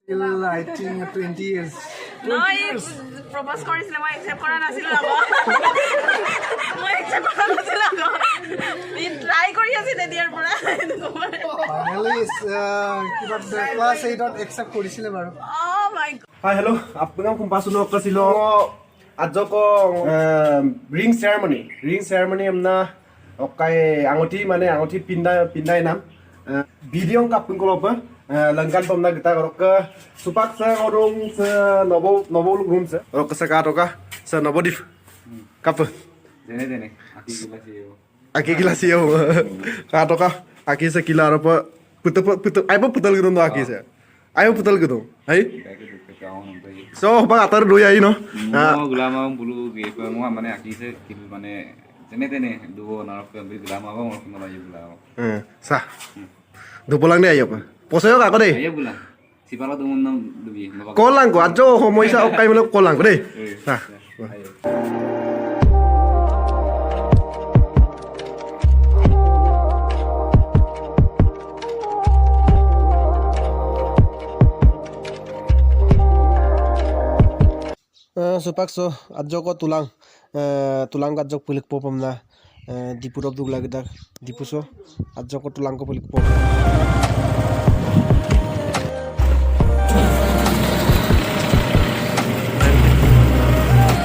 Till I think 20 years. Propose কৰিছিলে মই accept কৰা নাছিলো আকৌ মই একচেপ্ট কৰা নাছিলো আকৌ ই ট্ৰাই কৰি আছিল দিয়াৰ পৰা Finally, class 8 ত accept কৰিছিলে বাৰু. oh my god Hi, hello. Apna kumpasuno ka silo adjo ko ring ceremony amna okai angoti mane angoti pindai nam video kapun ko loba langkan pomna kita roka supak sa orong sa nobo room sa roka sa katoka sa nobodif kap dene aki gilasio katoka aki sa kilaro pa putu ay pa putal gudon do aki sa ayo putal gudon hai so bang atar doi ai no gulama bulu ge ko mo mane akise kil mane jene duo na ko bi gulama ko mo na yu gulama sa dupulang ni ayo pa posayo ka ko dei ayo bulan sipala dumun nam dubi kolang ko ajo homoisa okai melo kolang ko dei sa supak so adjo ko tulang adjo pulik popom na dipurop dug lagdak dipuso adjo ko tulang ko pulik pop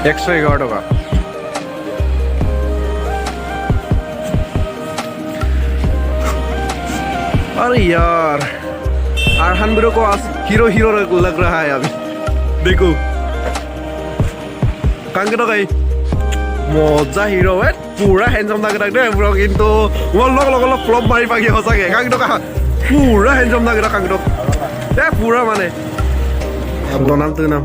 111 টাকা अरे यार Arhan bro को hero लग रहा है अभी देखो कांगे तो गई मजा हिरो है पूरा हैंडसम लग रहा है ब्रो किंतु वो लोग फ्लॉप मारी पागी हो सके कांगे तो कहा पूरा हैंडसम लग रहा कांगे तो ये पूरा माने दो नाम तो नाम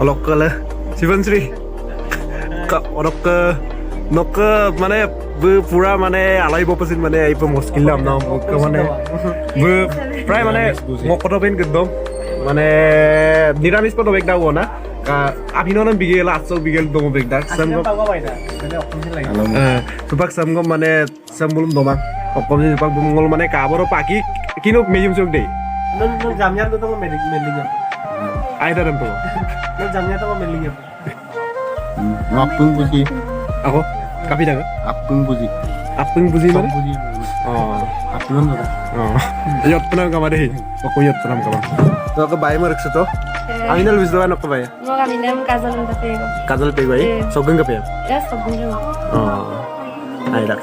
অলক কলে শিৱনশ্ৰী অলক নক মানে পুৰা মানে আলাই বপচিন মানে এইপ মুশকিল নাম নাম মানে প্ৰায় মানে মকত পেন একদম মানে নিৰামিষ পদ বেগদা না আভিনন্দন বিগেল আচক বিগেল দম বেগদা সামগম সুপাক সামগম মানে সামবুলম দমা অকমনি সুপাক বুমল মানে কাবৰ পাকি কিনো মেজিম চক দেই No jamnya tuh sama meldingnya. Ayo dalam tuh. No jamnya tuh sama meldingnya. apung buji Aku kapi dah. apung buji mana? buji Oh, apung apa oh. Yot pernah kamu deh. Aku yot pernah kamu. Tuh aku bayar merek situ. Aminal bisa doan aku bayar. Mau kami nem kazal untuk pego. Kazal pego ay. Sogeng kapi ya. Ya sogeng juga. Oh. Ayo dah.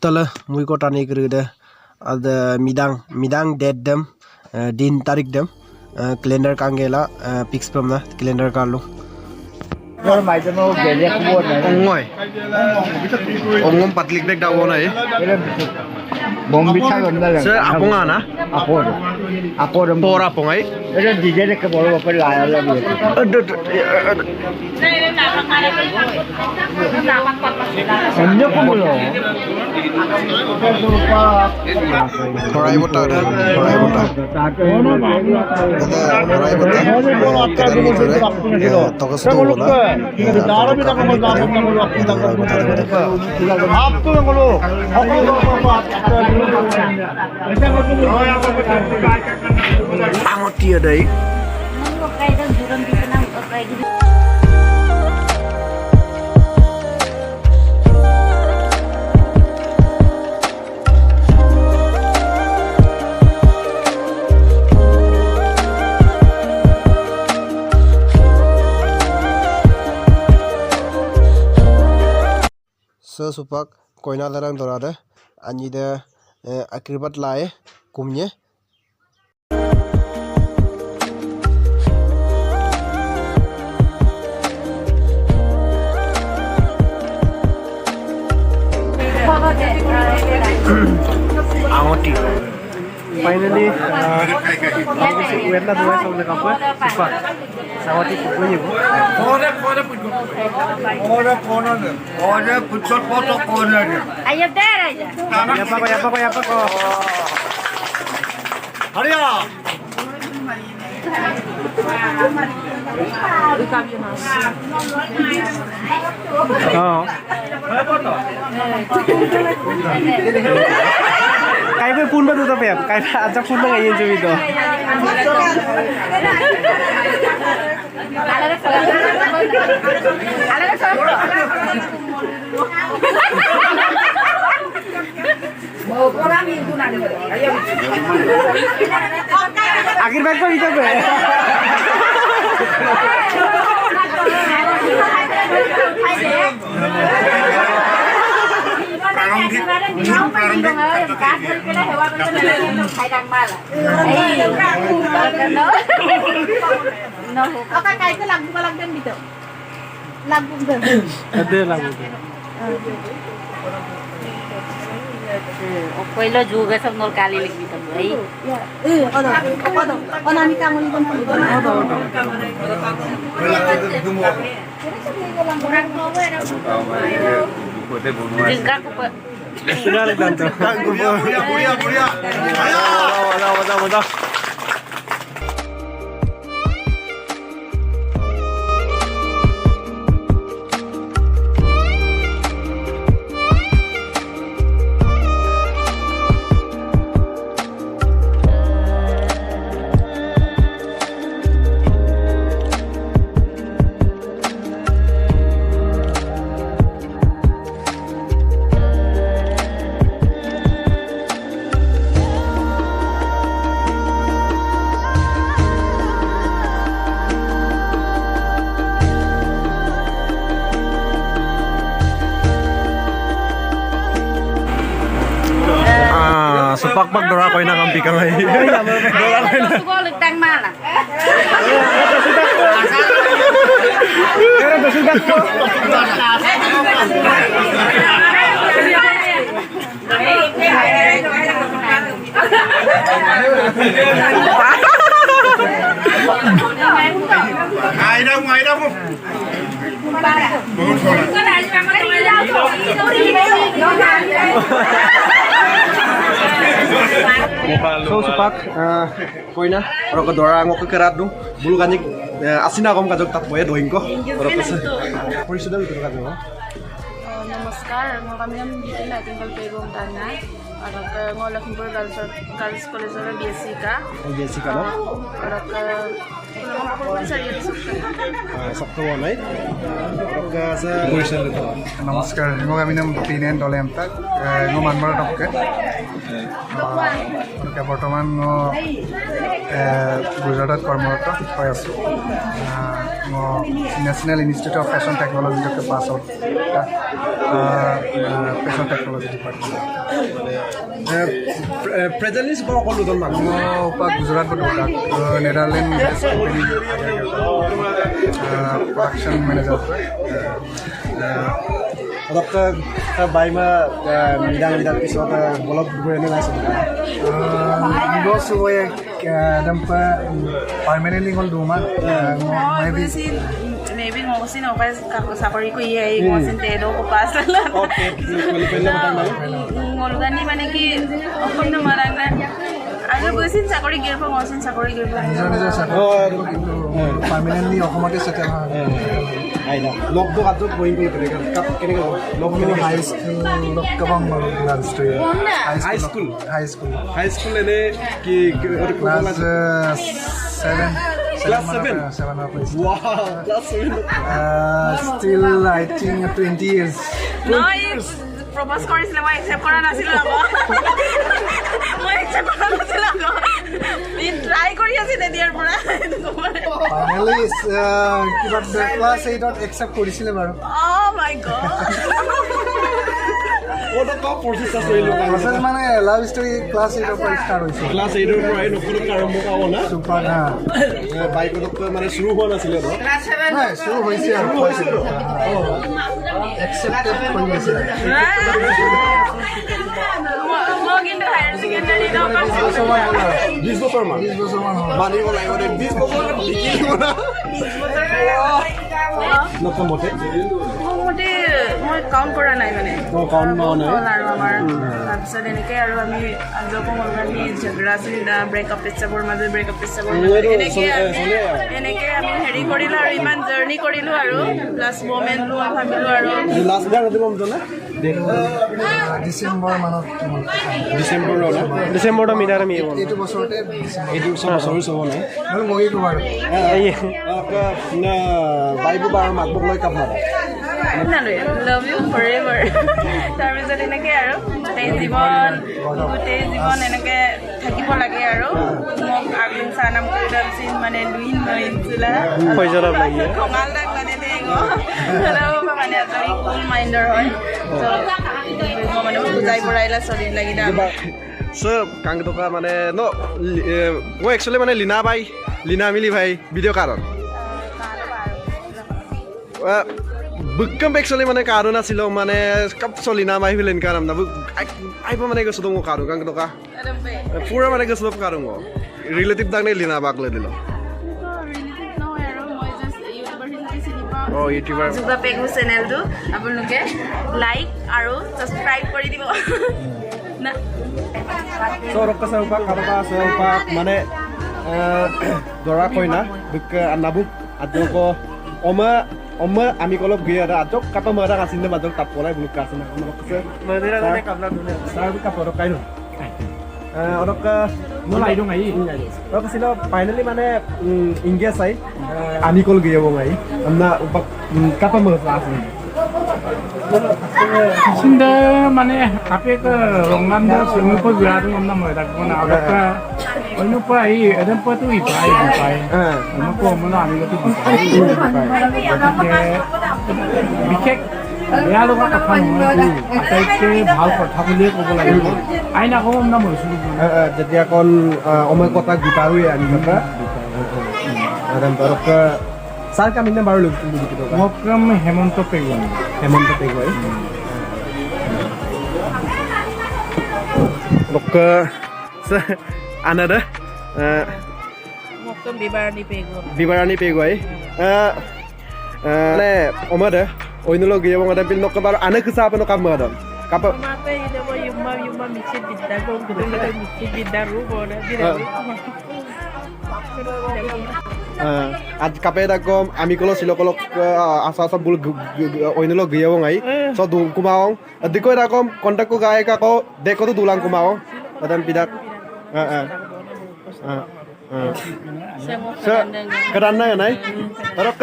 Tala mui ko tani kirida ad midang date dem din tarik dem calendar kangela pix from na calendar karlo Nor mai jano gele khobor nai. ongoi ongom patlik bek dawo nai Bombi chai gonda lang. sir aponga na Apor. pora pongai Ere DJ re ke bolo bapar laya la ni. Sanyo ko bolo. horai bota horai bota tokas to na आपको बोलो angoti adai Mau kayak dan buron di sana kayak gitu. so supak koina larang dorada ani de akribat lae kumnye angoti finally wetna dua sama kapwa supak sawati punya bu Order pucot foto corner. Ayo der aja. ya pa ko Hariya. Kayak pun ba tuh Pep? Kayak ajak pun ba ngayon sa video? Akhir baik pa dito ba? Okay, kahit na lagbong ka lang din dito. Lagbong din. Ada lang. पहिलो जुगे सब नल काली लिखी त भाइ जिंकाको Sudah lang tanto. Buria. Wala. Supakpak dora ko na kampi ka ngayon. सुगो लिटङ माला Pero sudah ko. Ngày đâu. So supak koi na ro ko dora ngo ko kerat du bulu kanik asina kom kajok tak boya doing ko ro ko sa परिषद भित्र का हो नमस्कार म कमिलम बिटिन Nightingale पेगोम ताना और म लखनपुर गर्ल्स कॉलेज और बीएससी का जैसी का ना और सबको वाला का sa परिषद नमस्कार म गामिनाम पिनेन दलेम तक म मानमरा टपके বৰ্তমান গুজৰাটত কৰ্মৰত হৈ আছোঁ মই নেশ্যনেল ইনষ্টিটিউট অফ ফেশ্বন টেকন'লজিলৈকে pass out fashion technology department presently super সকলো জন মানুহ মই উপা গুজৰাট বৰ্তমান Netherland production manager Dokter baima bidang pisau bolak berani langsung. Bos gue dampa permanently ngol rumah. Maybe ngosin apa sakori ko iya ngosin tedo ko pasal. Okay, ngol gani mane ki okom na marana. Agar ngosin sakori gear pa ngosin sakori gear pa. Nijo sakori permanently okomate settle ha. Aida. Log do ato going ko kare kap kene ko log kene high school log kabang mal class to high school ene ki class 7 Class 7? 7 of us. Wow, class 7. Still I think 20 years. No, propose কৰিছিলে মই accept কৰা নাছিলো আকৌ মই accept কৰা নাছিলো আকৌ E try কৰি আছিল দিয়াৰ পৰা Finally কিবা class 8 ত accept কৰিছিলে বাৰু oh my god ওটা কম process আছে এই লোক process মানে love story class 8 ৰ পৰা start হৈছে class 8 ৰ পৰা নকৰো আৰম্ভ কাও না super না বাইকত মানে শুৰু হোৱা নাছিলে ন নাই শুৰু হৈছে accepted হৈ গৈছে মই কিন্তু হায়াৰ সেকেন্ডাৰী ন পাছ 20 বছৰ মান মানিব লাগিব 20 বছৰ লিখি 20 বছৰ নকমতে মোটামুটি মই কাউণ্ট কৰা নাই মানে কাউণ্ট কৰা নাই। হ'ল আৰু আমাৰ তাৰপিছত এনেকৈ আৰু আমি আজকো আমি ঝগৰা ব্ৰেকআপ পেচাবৰ মাজত ব্ৰেকআপ পেচাবৰ মাজত এনেকৈ আমি হেৰি কৰিলোঁ আৰু ইমান জাৰ্ণি কৰিলোঁ আৰু প্লাছ মমেণ্ট মই ভাবিলোঁ আৰু লাষ্ট বিয়া ৰাতিপুৱা জানে ডিচেম্বৰ মানত ডিসেম্বৰ মিনাৰ আমি এইটো বছৰতে এইটো বছৰ চব নাই মই মৰিলোঁ বাৰু বাইবু বাৰ মাতবক লৈ কাম নাই লাভ ইউ ফৰ এভাৰ তাৰপিছত এনেকৈ আৰু গোটেই জীৱন এনেকৈ থাকিব লাগে আৰু মোক আগলিং চানাম কৰি দাবছিল মানে লুইন নইনছিলা ফয়জলাভ লাগিয়ে খঙাল দাগ মানে দেগো মানে আজৰি কুল মাইণ্ডৰ হয় মই মানে বুজাই পঢ়াইলা চলি লাগি দাম সব কাং টকা মানে ন মই একচুৱেলি মানে লীনা মিলি ভাই ভিডিঅ' কাৰণ বুকম একচুৱেলি মানে কাৰণ আছিল মানে কপ চলি না মাই ভিলেন কাৰণ না আইব মানে গৈছো দङ কাৰণ কাং টকা পুৰা মানে গৈছো কাৰণ ৰিলেটিভ দাং নে লীনা বাক লৈ দিল ইউটিউবাৰ যোগা পেগু চেনেলটো আপোনালোকে লাইক আৰু ছাবস্ক্ৰাইব কৰি দিব না ৰক্কা চাউপাক কাৰোবা চাউপাক মানে দৰা কইনা বুক নাবুক আজক অমা আমি কলক গিয়ে ada ajok kapa mara kasinde majok tap polai buluk kasina ono kese মদিরা জানে কাবলা দুনে sar kapa ro kaino orok mulai dong ai orok sila finally মানে engage ai আমি কল গিয়ে বঙাই আমনা upak kapa mara asin sinda মানে আপে কে রংনান্দা সিংকো বিরাট আমনা ময়দা কোনা আরকা অন্য পাই এদম পতু ইপাই আমাকো মনো আমি গতি বিশেষ বেয়া লগা কথা নহয় আটাইতকৈ ভাল কথা বুলিয়ে ক'ব লাগিব আইন আকৌ আমনা মৰিছোঁ যেতিয়া kon omay kota gitawi ani kata dan orok sar kami ne baru lu gitu kan মক্ৰম Hemanta পেগুৱান Hemant Tegwai. Orok another মোক বিবাৰণী Pegu Bibarani Pegwai. Ne omada oinulo gaya bang ada pil nok baru anak kesapa nok kamadon. Kapa মাতে ইদব ইউমা মিছি বিদ্যা কম কিন্তু মিছি বিদ্যা রূপ ওরে বিরাট আজ কাপে দাগম আমি কলো সিলকলক asa asa bul oinulo gaya bang ai. So du kumaong. Diko dakom kontak ko gaya ka ko deko tu dulang kumaong. Dan pidak. So kerana ya nai. Orok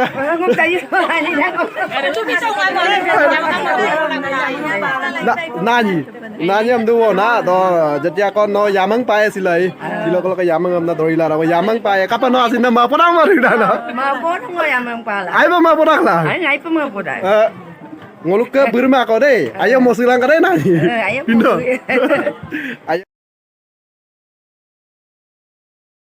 nanya am duo na do jetia kon no yamang pae silai silokol ka yamang am na dorila ra yamang pae kapan no asin na ma podang ma rida na Ma pon mo yamang pala. ai ba ma podang la Ay pa mo po dai. ngoluk ke burma ko deh ayo mo silang ka deh nani Ayo. pindo ayo